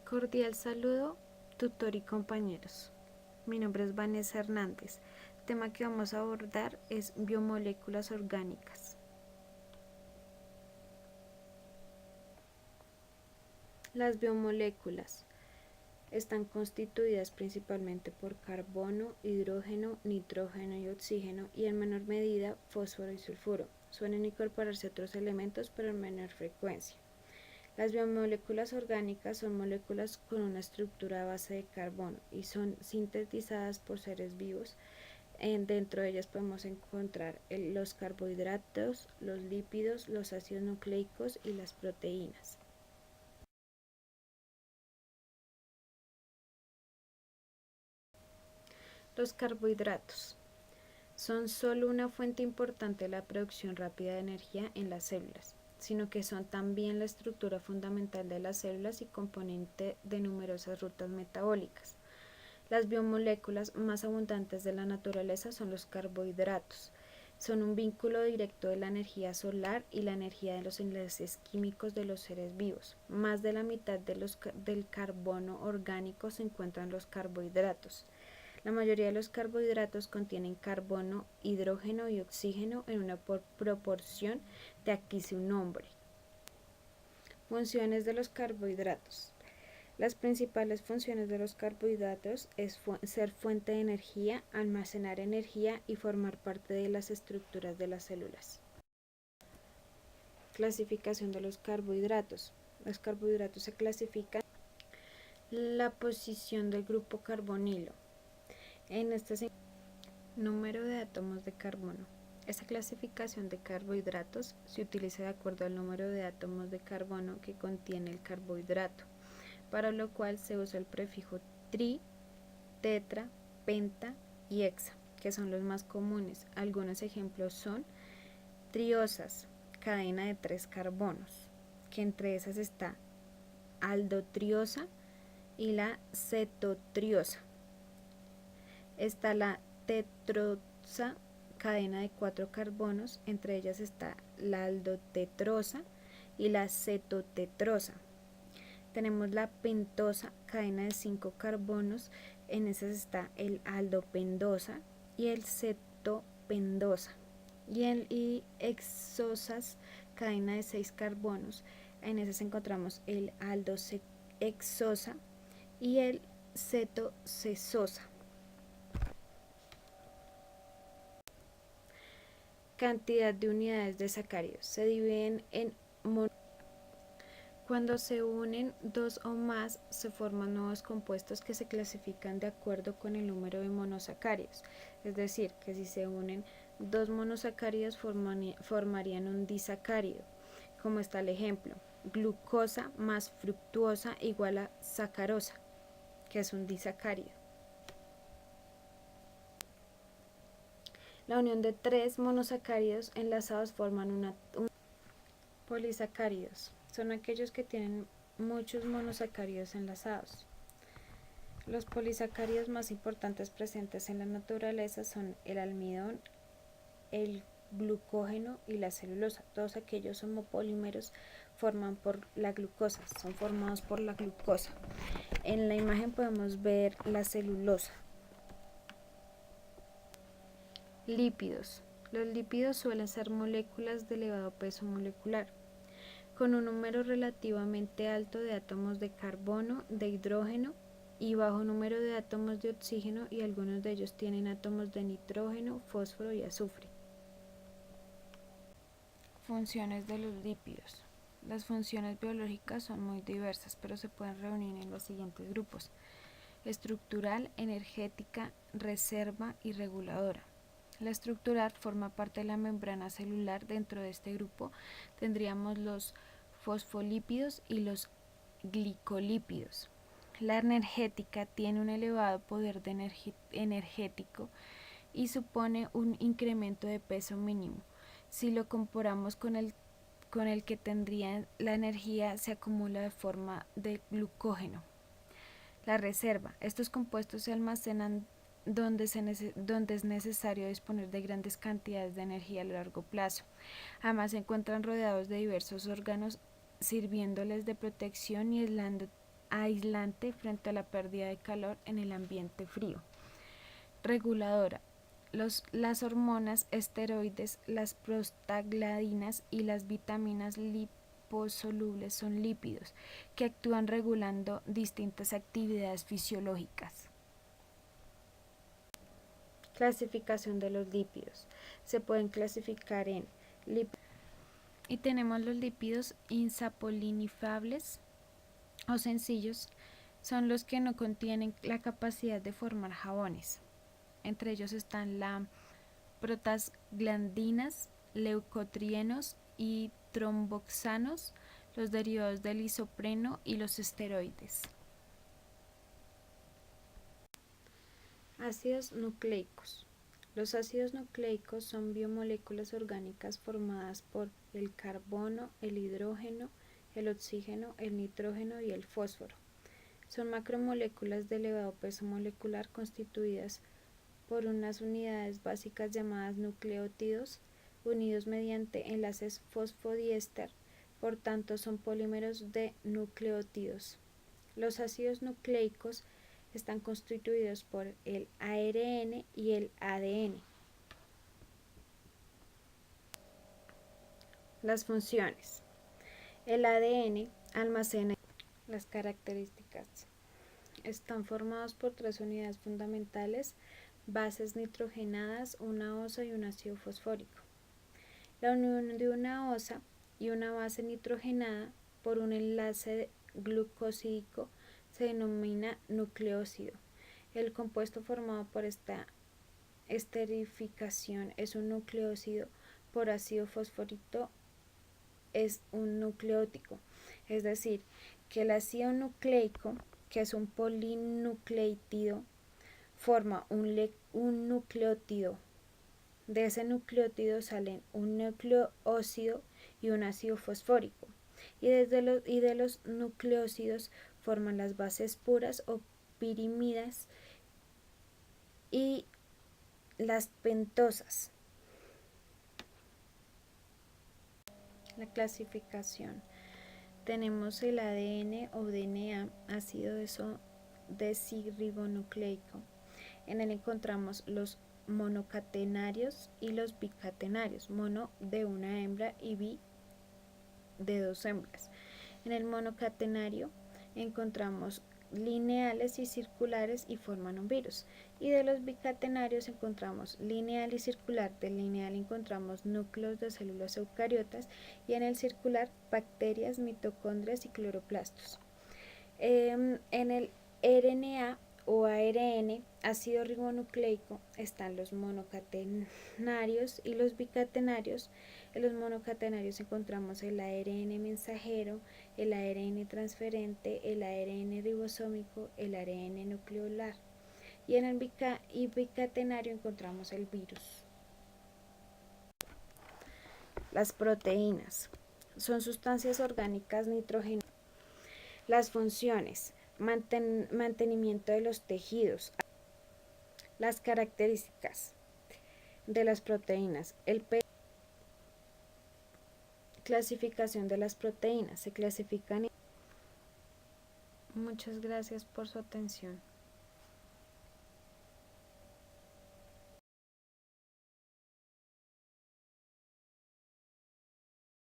Cordial saludo, tutor y compañeros. Mi nombre es Vanessa Hernández. El tema que vamos a abordar es biomoléculas orgánicas. Las biomoléculas están constituidas principalmente por carbono, hidrógeno, nitrógeno y oxígeno y en menor medida fósforo y sulfuro. Suelen incorporarse otros elementos pero en menor frecuencia. Las biomoléculas orgánicas son moléculas con una estructura a base de carbono y son sintetizadas por seres vivos. Dentro de ellas podemos encontrar los carbohidratos, los lípidos, los ácidos nucleicos y las proteínas. Los carbohidratos son solo una fuente importante de la producción rápida de energía en las células, sino que son también la estructura fundamental de las células y componente de numerosas rutas metabólicas. Las biomoléculas más abundantes de la naturaleza son los carbohidratos. Son un vínculo directo de la energía solar y la energía de los enlaces químicos de los seres vivos. Más de la mitad del carbono orgánico se encuentra en los carbohidratos. La mayoría de los carbohidratos contienen carbono, hidrógeno y oxígeno en una proporción de aquí su nombre. Funciones de los carbohidratos. Las principales funciones de los carbohidratos es ser fuente de energía, almacenar energía y formar parte de las estructuras de las células. Clasificación de los carbohidratos. Los carbohidratos se clasifican la posición del grupo carbonilo. En este número de átomos de carbono. Esta clasificación de carbohidratos se utiliza de acuerdo al número de átomos de carbono que contiene el carbohidrato, para lo cual se usa el prefijo tri, tetra, penta y hexa, que son los más comunes. Algunos ejemplos son triosas, cadena de 3 carbonos, que entre esas está aldotriosa y la cetotriosa. Está la tetrosa, cadena de 4 carbonos, entre ellas está la aldotetrosa y la cetotetrosa. Tenemos la pentosa, cadena de 5 carbonos, en esas está el aldopendosa y el cetopendosa. Y hexosas, cadena de 6 carbonos, en esas encontramos el aldohexosa y el cetosesosa. Cantidad de unidades de sacáridos. Se dividen en cuando se unen dos o más, se forman nuevos compuestos que se clasifican de acuerdo con el número de monosacáridos. Es decir, que si se unen dos monosacáridos formarían un disacárido. Como está el ejemplo, glucosa más fructuosa igual a sacarosa, que es un disacárido. La unión de 3 monosacáridos enlazados forman un polisacáridos. Son aquellos que tienen muchos monosacáridos enlazados. Los polisacáridos más importantes presentes en la naturaleza son el almidón, el glucógeno y la celulosa. Todos aquellos homopolímeros forman por la glucosa, son formados por la glucosa. En la imagen podemos ver la celulosa. Lípidos. Los lípidos suelen ser moléculas de elevado peso molecular, con un número relativamente alto de átomos de carbono, de hidrógeno y bajo número de átomos de oxígeno, y algunos de ellos tienen átomos de nitrógeno, fósforo y azufre. Funciones de los lípidos. Las funciones biológicas son muy diversas, pero se pueden reunir en los siguientes grupos: estructural, energética, reserva y reguladora. La estructural forma parte de la membrana celular. Dentro de este grupo tendríamos los fosfolípidos y los glicolípidos. La energética tiene un elevado poder energético y supone un incremento de peso mínimo. Si lo comparamos con el que tendría la energía, se acumula de forma de glucógeno. La reserva. Estos compuestos se almacenan donde es necesario disponer de grandes cantidades de energía a largo plazo. Además, se encuentran rodeados de diversos órganos, sirviéndoles de protección y aislando aislante frente a la pérdida de calor en el ambiente frío. Reguladora. Las hormonas esteroides, las prostaglandinas y las vitaminas liposolubles son lípidos que actúan regulando distintas actividades fisiológicas. Clasificación de los lípidos. Se pueden clasificar en lípidos y tenemos los lípidos insapolinizables o sencillos, son los que no contienen la capacidad de formar jabones. Entre ellos están las prostaglandinas, leucotrienos y tromboxanos, los derivados del isopreno y los esteroides. Ácidos nucleicos. Los ácidos nucleicos son biomoléculas orgánicas formadas por el carbono, el hidrógeno, el oxígeno, el nitrógeno y el fósforo. Son macromoléculas de elevado peso molecular constituidas por unas unidades básicas llamadas nucleótidos, unidos mediante enlaces fosfodiéster, por tanto son polímeros de nucleótidos. Los ácidos nucleicos están constituidos por el ARN y el ADN. Las funciones. El ADN almacena las características. Están formados por 3 unidades fundamentales: bases nitrogenadas, una osa y un ácido fosfórico. La unión de una osa y una base nitrogenada por un enlace glucosídico se denomina nucleósido. El compuesto formado por esta esterificación es un nucleósido por ácido fosfórico, es un nucleótico, es decir, que el ácido nucleico, que es un polinucleótido, forma un nucleótido. De ese nucleótido salen un nucleósido y un ácido fosfórico, y de los nucleósidos forman las bases puras o pirimidas y las pentosas. La clasificación. Tenemos el ADN o DNA, ácido desoxirribonucleico. En él encontramos los monocatenarios y los bicatenarios, mono de una hembra y bi de 2 hembras. En el monocatenario encontramos lineales y circulares y forman un virus, y de los bicatenarios encontramos lineal y circular. Del lineal encontramos núcleos de células eucariotas y en el circular bacterias, mitocondrias y cloroplastos. En el RNA o ARN, ácido ribonucleico, están los monocatenarios y los bicatenarios. En los monocatenarios encontramos el ARN mensajero, el ARN transferente, el ARN ribosómico, el ARN nucleolar. Y en el bicatenario encontramos el virus. Las proteínas son sustancias orgánicas nitrogenadas. Las funciones: mantenimiento de los tejidos. Las características de las proteínas. Clasificación de las proteínas. Se clasifican en... Muchas gracias por su atención.